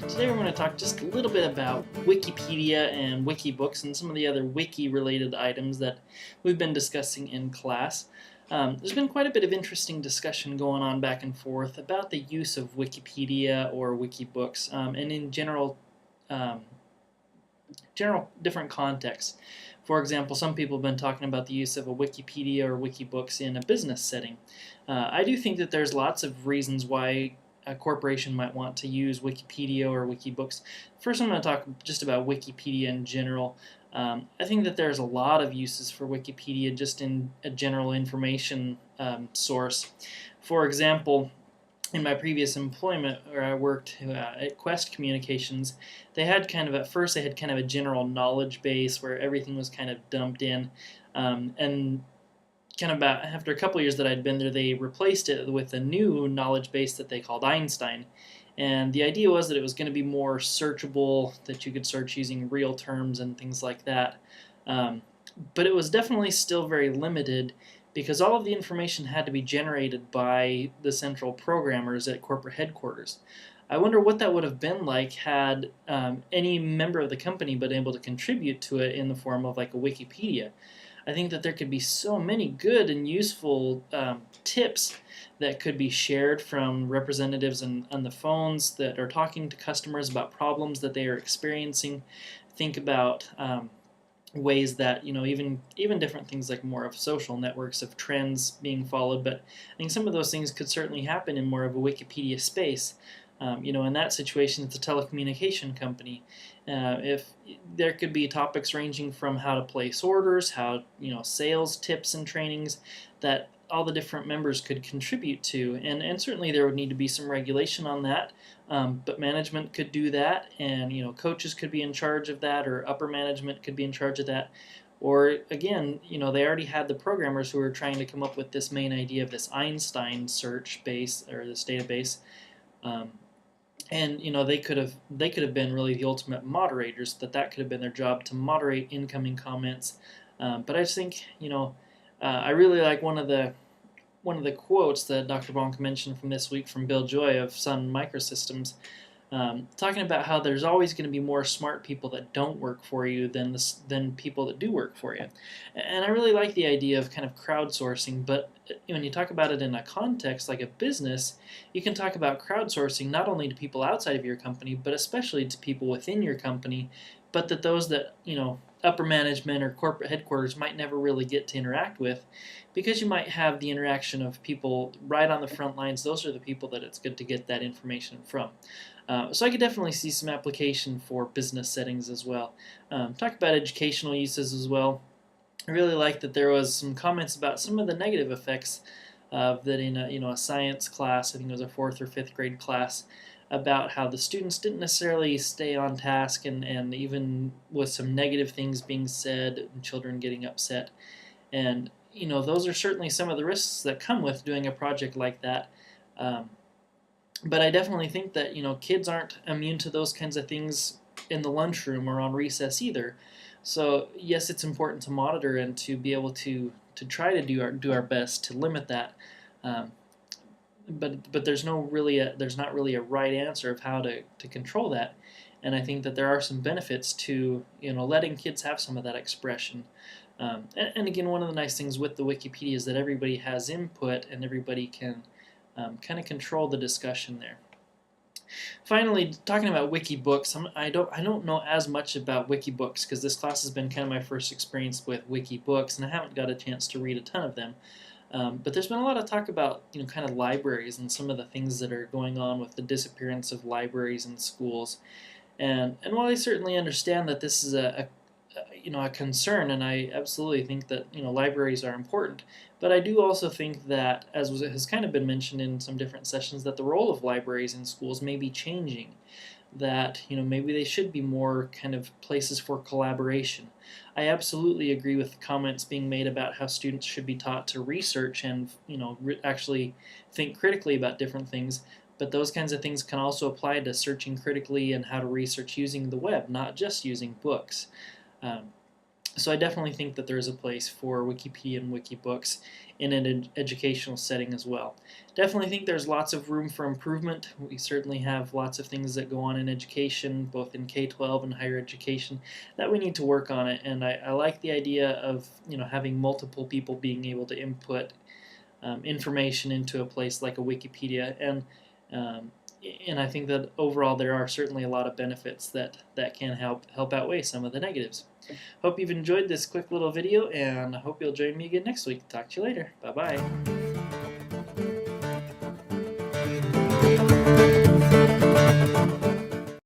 Today we're going to talk just a little bit about Wikipedia and Wikibooks and some of the other wiki-related items that we've been discussing in class. There's been quite a bit of interesting discussion going on back and forth about the use of Wikipedia or Wikibooks, and in um, general different contexts. For example, some people have been talking about the use of a Wikipedia or Wikibooks in a business setting. I do think that there's lots of reasons why a corporation might want to use Wikipedia or Wikibooks. First, I'm going to talk just about Wikipedia in general. I think that there's a lot of uses for Wikipedia just in a general information source. For example, in my previous employment where I worked at Quest Communications, at first they had kind of a general knowledge base where everything was kind of dumped in, and kind of about after a couple of years that I'd been there, they replaced it with a new knowledge base that they called Einstein. And the idea was that it was going to be more searchable, that you could search using real terms and things like that. But it was definitely still very limited because all of the information had to be generated by the central programmers at corporate headquarters. I wonder what that would have been like had any member of the company been able to contribute to it in the form of like a Wikipedia. I think that there could be so many good and useful tips that could be shared from representatives on the phones that are talking to customers about problems that they are experiencing. Think about ways that even different things like more of social networks of trends being followed, but I think some of those things could certainly happen in more of a Wikipedia space. In that situation, it's a telecommunication company. If there could be topics ranging from how to place orders, how sales tips and trainings that all the different members could contribute to, and certainly there would need to be some regulation on that. But management could do that, and coaches could be in charge of that, or upper management could be in charge of that. Or again, they already had the programmers who were trying to come up with this main idea of this Einstein search base or this database. And they could have been really the ultimate moderators. That could have been their job to moderate incoming comments. But I just think I really like one of the quotes that Dr. Bonk mentioned from this week from Bill Joy of Sun Microsystems, talking about how there's always going to be more smart people that don't work for you than people that do work for you. And I really like the idea of kind of crowdsourcing, but when you talk about it in a context like a business, you can talk about crowdsourcing not only to people outside of your company, but especially to people within your company, but that those that, upper management or corporate headquarters might never really get to interact with, because you might have the interaction of people right on the front lines. Those are the people that it's good to get that information from. So I could definitely see some application for business settings as well. Talk about educational uses as well. I really like that there was some comments about some of the negative effects of that in a science class. I think it was a 4th or 5th grade class, about how the students didn't necessarily stay on task, and even with some negative things being said and children getting upset. And those are certainly some of the risks that come with doing a project like that. But I definitely think that kids aren't immune to those kinds of things in the lunchroom or on recess either. So yes, it's important to monitor and to be able to try to do our best to limit that. But there's not really a right answer of how to control that. And I think that there are some benefits to letting kids have some of that expression. And again, one of the nice things with the Wikipedia is that everybody has input and everybody can kind of control the discussion there. Finally, talking about Wikibooks, I don't know as much about Wikibooks because this class has been kind of my first experience with Wikibooks, and I haven't got a chance to read a ton of them. But there's been a lot of talk about kind of libraries and some of the things that are going on with the disappearance of libraries in schools. And while I certainly understand that this is a concern, and I absolutely think that libraries are important, but I do also think that, as has kind of been mentioned in some different sessions, that the role of libraries in schools may be changing. That maybe they should be more kind of places for collaboration. I absolutely agree with the comments being made about how students should be taught to research and actually think critically about different things. But those kinds of things can also apply to searching critically and how to research using the web, not just using books. So I definitely think that there is a place for Wikipedia and Wikibooks in an educational setting as well. Definitely think there's lots of room for improvement. We certainly have lots of things that go on in education, both in K-12 and higher education, that we need to work on it. And I like the idea of having multiple people being able to input information into a place like a Wikipedia, um, and I think that overall there are certainly a lot of benefits that can help outweigh some of the negatives. Hope you've enjoyed this quick little video, and I hope you'll join me again next week. Talk to you later. Bye bye.